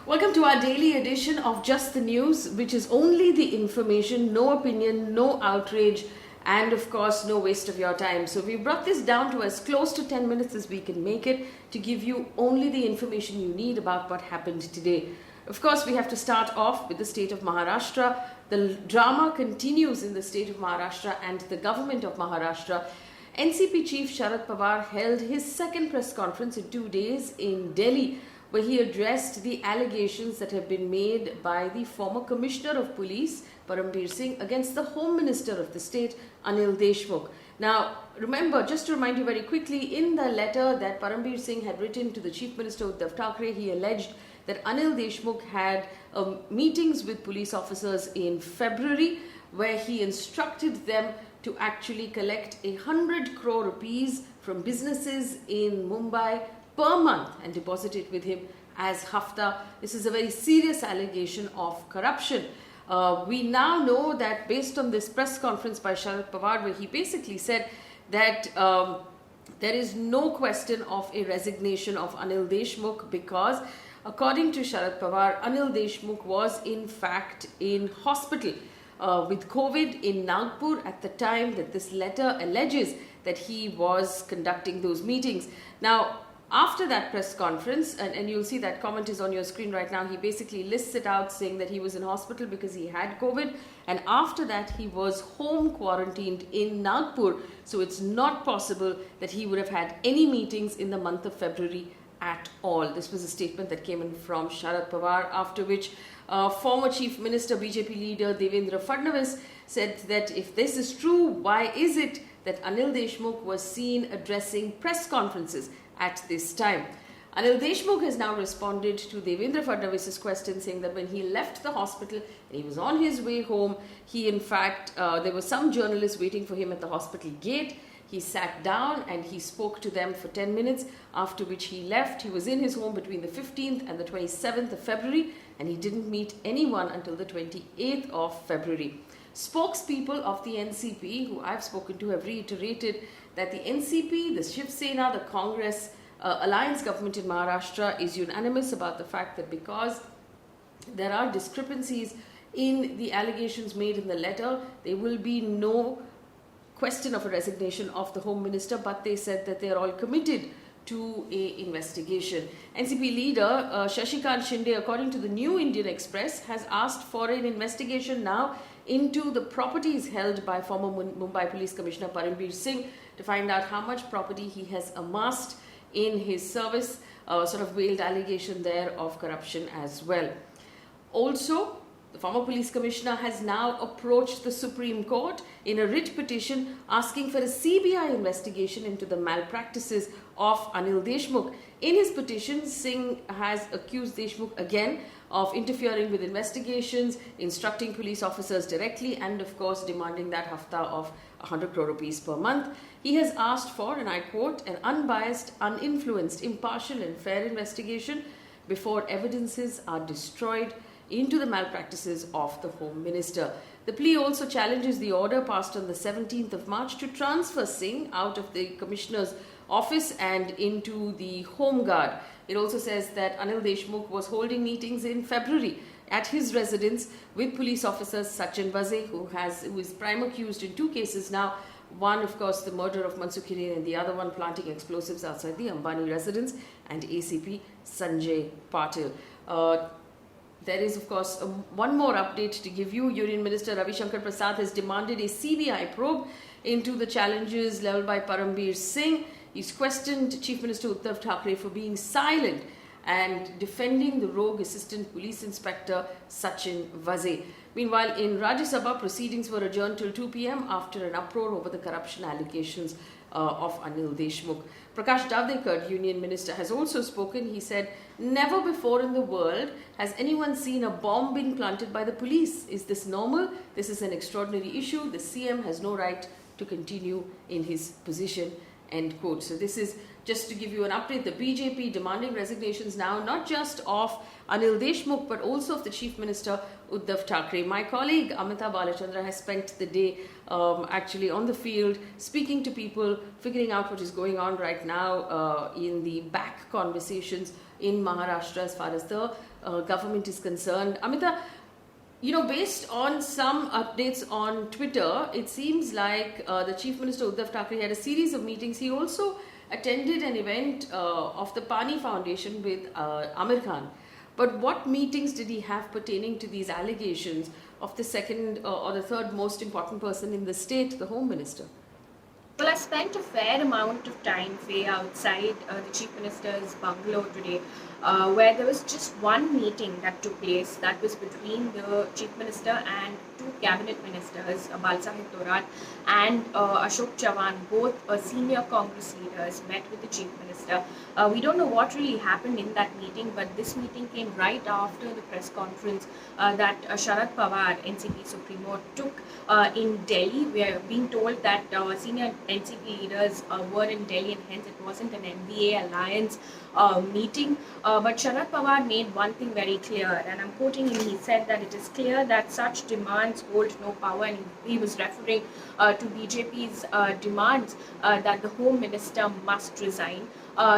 Welcome to our daily edition of Just the News, which is only the information, no opinion, no outrage, and of course, no waste of your time. So we brought this down to as close to 10 minutes as we can make it to give you only the information you need about what happened today. Of course, we have to start off with the state of Maharashtra. The drama continues in the state of Maharashtra and the government of Maharashtra. NCP chief Sharad Pawar held his second press conference in 2 days in Delhi, where he addressed the allegations that have been made by the former Commissioner of Police, Param Bir Singh, against the Home Minister of the state, Anil Deshmukh. Now, remember, just to remind you very quickly, in the letter that Param Bir Singh had written to the Chief Minister Uddhav Thackeray, he alleged that Anil Deshmukh had meetings with police officers in February, where he instructed them to actually collect 100 crore rupees from businesses in Mumbai per month and deposit it with him as hafta. This is a very serious allegation of corruption. We now know that based on this press conference by Sharad Pawar, where he basically said that there is no question of a resignation of Anil Deshmukh because, according to Sharad Pawar, Anil Deshmukh was in fact in hospital with COVID in Nagpur at the time that this letter alleges that he was conducting those meetings. Now, after that press conference, and you'll see that comment is on your screen right now, he basically lists it out saying that he was in hospital because he had COVID, and after that he was home quarantined in Nagpur, so it's not possible that he would have had any meetings in the month of February at all. This was a statement that came in from Sharad Pawar, after which former Chief Minister, BJP leader Devendra Fadnavis said that if this is true, why is it that Anil Deshmukh was seen addressing press conferences at this time? Anil Deshmukh has now responded to Devendra Fadnavis's question, saying that when he left the hospital and he was on his way home, he in fact, there were some journalists waiting for him at the hospital gate. He sat down and he spoke to them for 10 minutes, after which he left. He was in his home between the 15th and the 27th of February, and he didn't meet anyone until the 28th of February. Spokespeople of the NCP, who I've spoken to, have reiterated that the NCP, the Shiv Sena, the Congress alliance government in Maharashtra is unanimous about the fact that because there are discrepancies in the allegations made in the letter, there will be no question of a resignation of the Home Minister, but they said that they are all committed to a investigation. NCP leader Shashikant Shinde, according to the New Indian Express, has asked for an investigation now into the properties held by former Mumbai Police Commissioner Param Bir Singh to find out how much property he has amassed in his service. Sort of veiled allegation there of corruption as well. Also, the former police commissioner has now approached the Supreme Court in a writ petition asking for a CBI investigation into the malpractices of Anil Deshmukh. In his petition, Singh has accused Deshmukh again of interfering with investigations, instructing police officers directly, and of course demanding that hafta of 100 crore rupees per month. He has asked for, and I quote, an unbiased, uninfluenced, impartial and fair investigation before evidences are destroyed into the malpractices of the Home Minister. The plea also challenges the order passed on the 17th of March to transfer Singh out of the Commissioner's office and into the Home Guard. It also says that Anil Deshmukh was holding meetings in February at his residence with police officers Sachin Vaze, who is prime accused in 2 cases now. One, of course, the murder of Mansukh Hiren, and the other one planting explosives outside the Ambani residence, and ACP Sanjay Patil. There is, of course, one more update to give you. Union Minister Ravi Shankar Prasad has demanded a CBI probe into the challenges leveled by Param Bir Singh. He's questioned Chief Minister Uddhav Thackeray for being silent and defending the rogue Assistant Police Inspector Sachin Vaze. Meanwhile, in Rajya Sabha, proceedings were adjourned till 2 p.m. after an uproar over the corruption allegations of Anil Deshmukh. Prakash Javadekar, Union Minister, has also spoken. He said, never before in the world has anyone seen a bomb being planted by the police. Is this normal? This is an extraordinary issue. The CM has no right to continue in his position. end quote. So this is just to give you an update. The BJP demanding resignations now, not just of Anil Deshmukh, but also of the Chief Minister Uddhav Thackeray. My colleague Amita Balachandra has spent the day actually on the field, speaking to people, figuring out what is going on right now in the back conversations in Maharashtra as far as the government is concerned. Amita, based on some updates on Twitter, it seems like the Chief Minister Uddhav Thackeray had a series of meetings. He also attended an event of the Pani Foundation with Amir Khan. But what meetings did he have pertaining to these allegations of the second or the third most important person in the state, the Home Minister? Well, I spent a fair amount of time, Faye, outside the Chief Minister's bungalow today, where there was just one meeting that took place that was between the Chief Minister and two cabinet ministers, Balsahib Thorat and Ashok Chavan, both senior Congress leaders, met with the Chief Minister. We don't know what really happened in that meeting, but this meeting came right after the press conference that Sharad Pawar, NCP Supremo, took in Delhi. We are being told that senior NCP leaders were in Delhi and hence it wasn't an MBA alliance meeting. But Sharad Pawar made one thing very clear, and I'm quoting him. He said that it is clear that such demands hold no power, and he was referring to BJP's demands that the Home Minister must resign.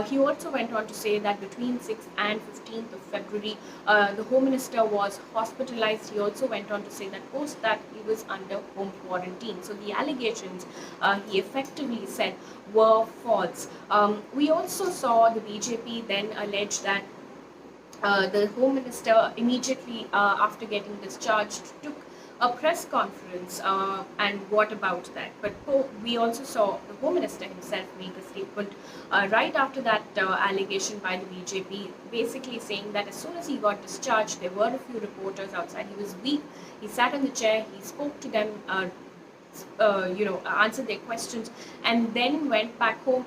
He also went on to say that between 6th and 15th of February, the Home Minister was hospitalized. He also went on to say that post that he was under home quarantine. So the allegations, he effectively said, were false. We also saw the BJP then allege that the Home Minister immediately after getting discharged took a press conference, and what about that? But we also saw the Home Minister himself make a statement right after that allegation by the BJP, basically saying that as soon as he got discharged, there were a few reporters outside. He was weak. He sat in the chair. He spoke to them. Answered their questions, and then went back home.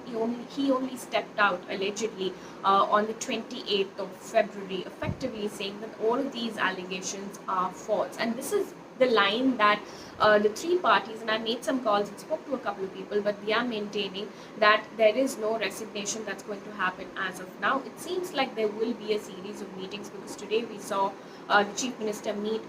He only stepped out allegedly on the 28th of February, effectively saying that all of these allegations are false. And this is the line that the three parties, and I made some calls and spoke to a couple of people, but they are maintaining that there is no resignation that's going to happen as of now. It seems like there will be a series of meetings, because today we saw the Chief Minister meet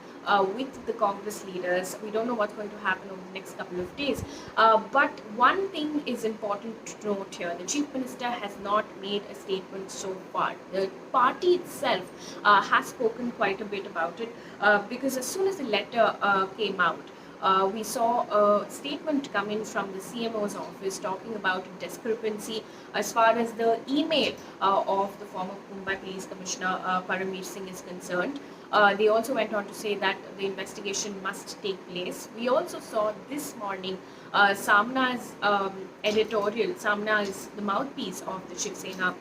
with the Congress leaders. We don't know what's going to happen over the next couple of days. But one thing is important to note here. The Chief Minister has not made a statement so far. The party itself has spoken quite a bit about it, because as soon as the letter came out, we saw a statement come in from the CMO's office talking about a discrepancy as far as the email of the former Mumbai Police Commissioner Param Bir Singh is concerned. They also went on to say that the investigation must take place. We also saw this morning Samna's editorial. Samna is the mouthpiece of the Shiv Sena,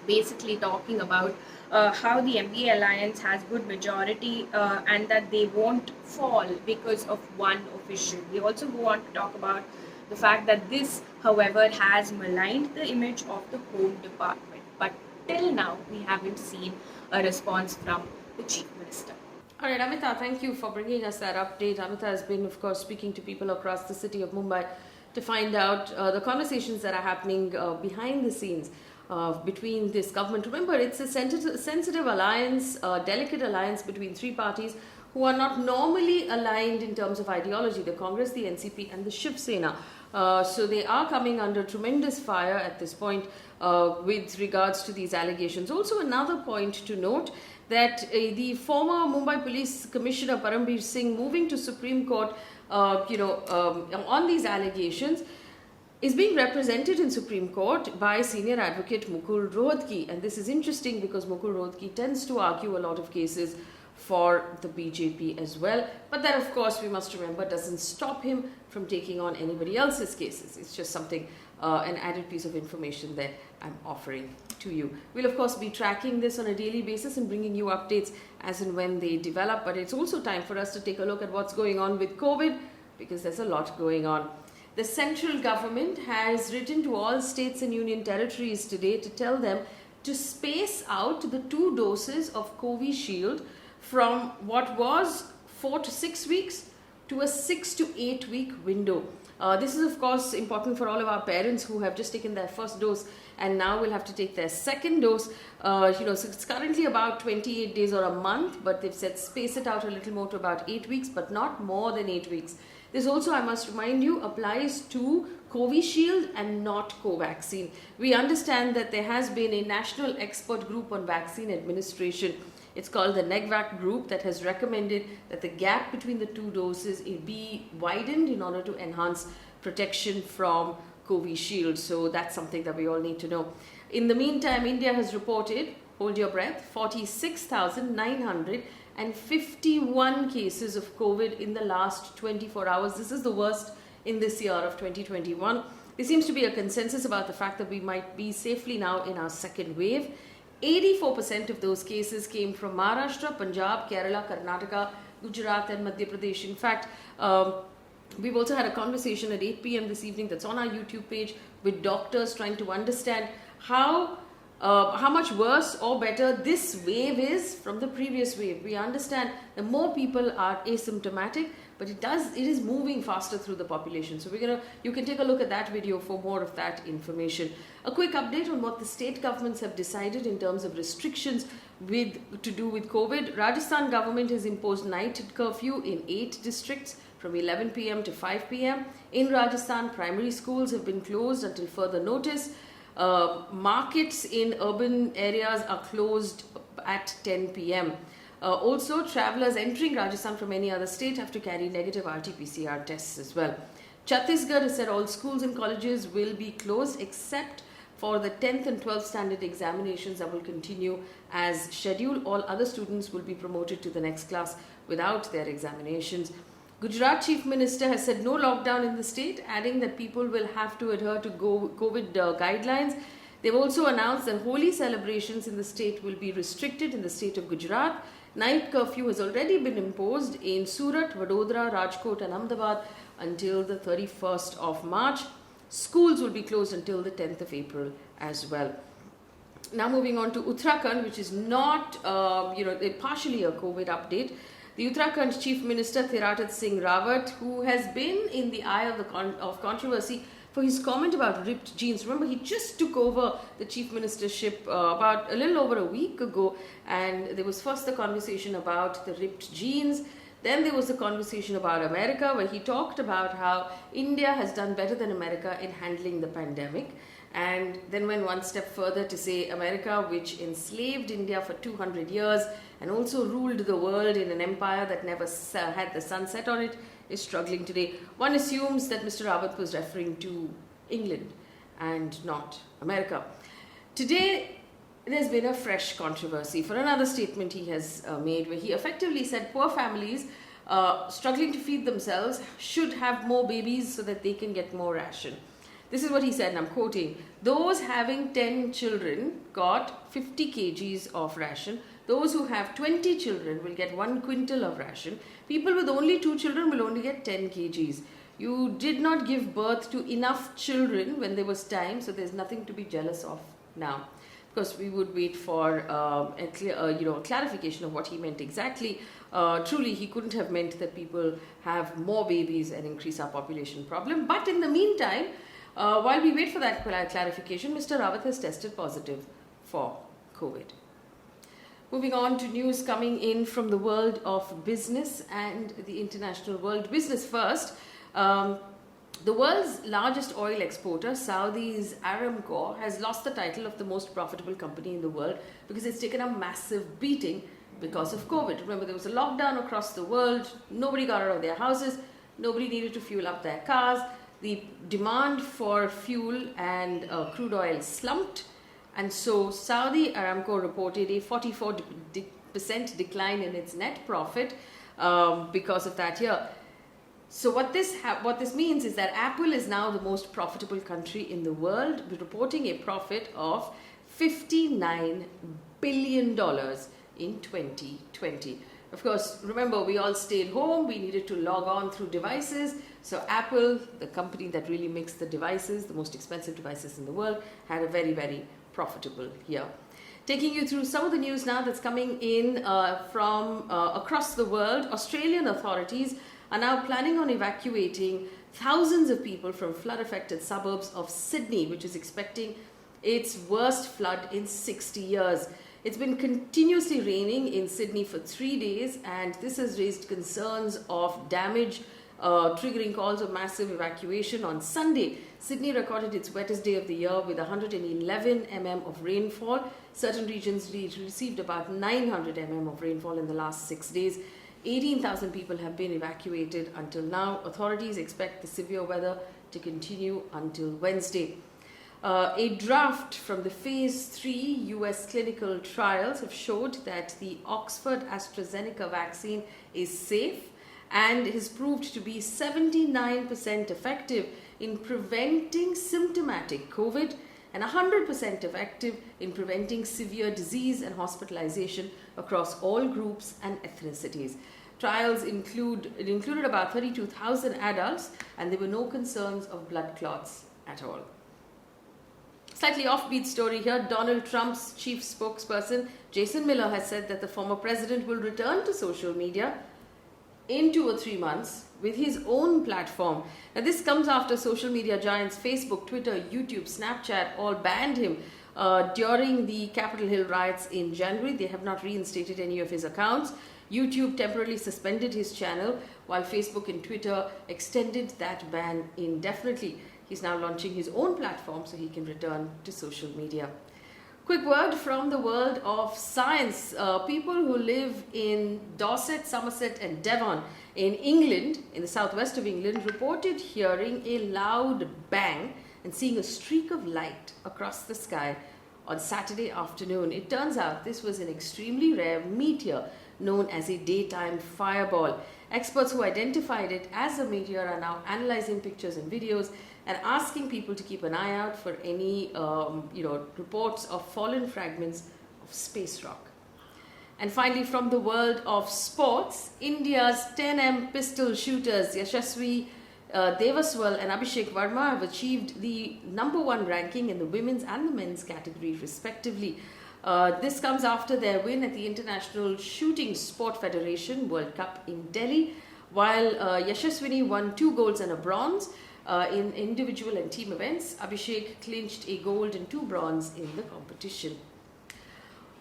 basically talking about how the MBA alliance has good majority and that they won't fall because of one official. They also go on to talk about the fact that this, however, has maligned the image of the Home Department. But till now, we haven't seen a response from the Chief Minister. All right, Amita, thank you for bringing us that update. Amita has been, of course, speaking to people across the city of Mumbai to find out the conversations that are happening behind the scenes between this government. Remember, it's a sensitive alliance, delicate alliance between three parties who are not normally aligned in terms of ideology: the Congress, the NCP and the Shiv Sena. So they are coming under tremendous fire at this point with regards to these allegations. Also, another point to note that the former Mumbai Police Commissioner Param Bir Singh moving to Supreme Court on these allegations is being represented in Supreme Court by senior advocate Mukul Rohatgi. And this is interesting because Mukul Rohatgi tends to argue a lot of cases for the BJP as well. But that, of course, we must remember, doesn't stop him from taking on anybody else's cases. It's just something, an added piece of information that I'm offering to you. We'll, of course, be tracking this on a daily basis and bringing you updates as and when they develop. But it's also time for us to take a look at what's going on with COVID, because there's a lot going on. The central government has written to all states and union territories today to tell them to space out the 2 doses of Covishield from what was 4 to 6 weeks to a 6 to 8 week window. This is, of course, important for all of our parents who have just taken their first dose and now will have to take their second dose. So it's currently about 28 days or a month, but they've said space it out a little more to about 8 weeks, but not more than 8 weeks. This also, I must remind you, applies to Covishield and not Covaxin. We understand that there has been a national expert group on vaccine administration. It's called the NEGVAC group that has recommended that the gap between the two doses be widened in order to enhance protection from Covishield. So that's something that we all need to know. In the meantime, India has reported, hold your breath, 46,951 cases of COVID in the last 24 hours. This is the worst in this year of 2021. There seems to be a consensus about the fact that we might be safely now in our second wave. 84% of those cases came from Maharashtra, Punjab, Kerala, Karnataka, Gujarat and Madhya Pradesh. In fact, we've also had a conversation at 8 p.m. this evening that's on our YouTube page with doctors trying to understand how much worse or better this wave is from the previous wave. We understand that more people are asymptomatic, but it is moving faster through the population. So you can take a look at that video for more of that information. A quick update on what the state governments have decided in terms of restrictions to do with COVID. Rajasthan government has imposed night curfew in 8 districts from 11 p.m. to 5 p.m. In Rajasthan, primary schools have been closed until further notice. Markets in urban areas are closed at 10 p.m. Also, travellers entering Rajasthan from any other state have to carry negative RT-PCR tests as well. Chhattisgarh has said all schools and colleges will be closed except for the 10th and 12th standard examinations that will continue as scheduled. All other students will be promoted to the next class without their examinations. Gujarat Chief Minister has said no lockdown in the state, adding that people will have to adhere to COVID guidelines. They've also announced that Holi celebrations in the state will be restricted in the state of Gujarat. Night curfew has already been imposed in Surat, Vadodara, Rajkot and Ahmedabad until the 31st of March. Schools will be closed until the 10th of April as well. Now moving on to Uttarakhand, which is not, partially a COVID update. The Uttarakhand Chief Minister Thirath Singh Rawat, who has been in the eye of controversy for his comment about ripped jeans. Remember, he just took over the chief ministership about a little over a week ago, and there was first the conversation about the ripped jeans. Then there was the conversation about America, where he talked about how India has done better than America in handling the pandemic. And then went one step further to say America, which enslaved India for 200 years and also ruled the world in an empire that never had the sun set on it, is struggling today. One assumes that Mr. Rawat was referring to England and not America. Today, there's been a fresh controversy for another statement he has made, where he effectively said poor families struggling to feed themselves should have more babies so that they can get more ration. This is what he said, and I'm quoting, "Those having 10 children got 50 kgs of ration. Those who have 20 children will get 1 quintal of ration. People with only 2 children will only get 10 kgs. You did not give birth to enough children when there was time, so there's nothing to be jealous of now." Of course, we would wait for a clarification of what he meant exactly. Truly, he couldn't have meant that people have more babies and increase our population problem. But in the meantime, while we wait for that clarification, Mr. Rawat has tested positive for COVID. Moving on to news coming in from the world of business and the international world. Business first. The world's largest oil exporter, Saudi's Aramco, has lost the title of the most profitable company in the world because it's taken a massive beating because of COVID. Remember, there was a lockdown across the world. Nobody got out of their houses. Nobody needed to fuel up their cars. The demand for fuel and crude oil slumped. And so Saudi Aramco reported a 44% decline in its net profit because of that year. So what this means is that Apple is now the most profitable country in the world, reporting a profit of $59 billion in 2020. Of course, remember, we all stayed home. We needed to log on through devices. So Apple, the company that really makes the devices, the most expensive devices in the world, had a very, very profitable year. Taking you through some of the news now that's coming in from across the world. Australian authorities are now planning on evacuating thousands of people from flood-affected suburbs of Sydney, which is expecting its worst flood in 60 years. It's been continuously raining in Sydney for 3 days, and this has raised concerns of damage, triggering calls of massive evacuation. On Sunday, Sydney recorded its wettest day of the year with 111 mm of rainfall. Certain regions received about 900 mm of rainfall in the last 6 days. 18,000 people have been evacuated until now. Authorities expect the severe weather to continue until Wednesday. A draft from the Phase 3 US clinical trials have showed that the Oxford Astrazeneca vaccine is safe and is proved to be 79% effective in preventing symptomatic COVID and 100% effective in preventing severe disease and hospitalization across all groups and ethnicities. Trials included about 32,000 adults, and there were no concerns of blood clots at all. Slightly offbeat story here. Donald Trump's chief spokesperson, Jason Miller, has said that the former president will return to social media in 2 or 3 months with his own platform. Now, this comes after social media giants Facebook, Twitter, YouTube, Snapchat all banned him during the Capitol Hill riots in January. They have not reinstated any of his accounts. YouTube temporarily suspended his channel, while Facebook and Twitter extended that ban indefinitely. He's now launching his own platform so he can return to social media. Quick word from the world of science. People who live in Dorset, Somerset and Devon in England, in the southwest of England, reported hearing a loud bang and seeing a streak of light across the sky on Saturday afternoon. It turns out this was an extremely rare meteor known as a daytime fireball. Experts who identified it as a meteor are now analyzing pictures and videos and asking people to keep an eye out for any reports of fallen fragments of space rock. And finally, from the world of sports, India's 10M pistol shooters Yashaswini, Deswal and Abhishek Verma have achieved the #1 ranking in the women's and the men's category respectively. This comes after their win at the International Shooting Sport Federation World Cup in Delhi, while Yashaswini won 2 golds and a bronze in individual and team events. Abhishek clinched a gold and 2 bronze in the competition.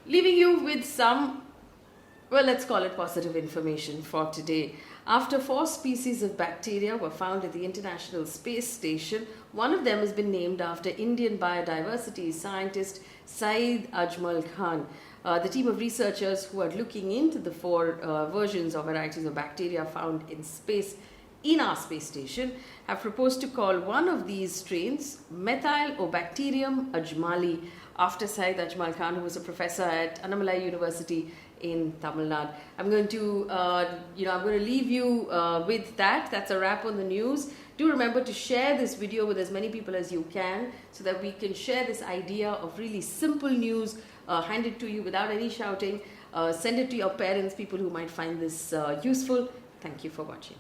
Leaving you with some, well, let's call it positive information for today. After 4 species of bacteria were found at the International Space Station, one of them has been named after Indian biodiversity scientist Seyed Ajmal Khan. The team of researchers who are looking into the 4 versions or varieties of bacteria found in space in our space station have proposed to call one of these strains Methylobacterium ajmali after Seyed Ajmal Khan, who was a professor at Annamalai University in Tamil Nadu. I'm going to leave you with that. That's a wrap on the news. Do remember to share this video with as many people as you can so that we can share this idea of really simple news, hand it to you without any shouting, send it to your parents, people who might find this useful. Thank you for watching.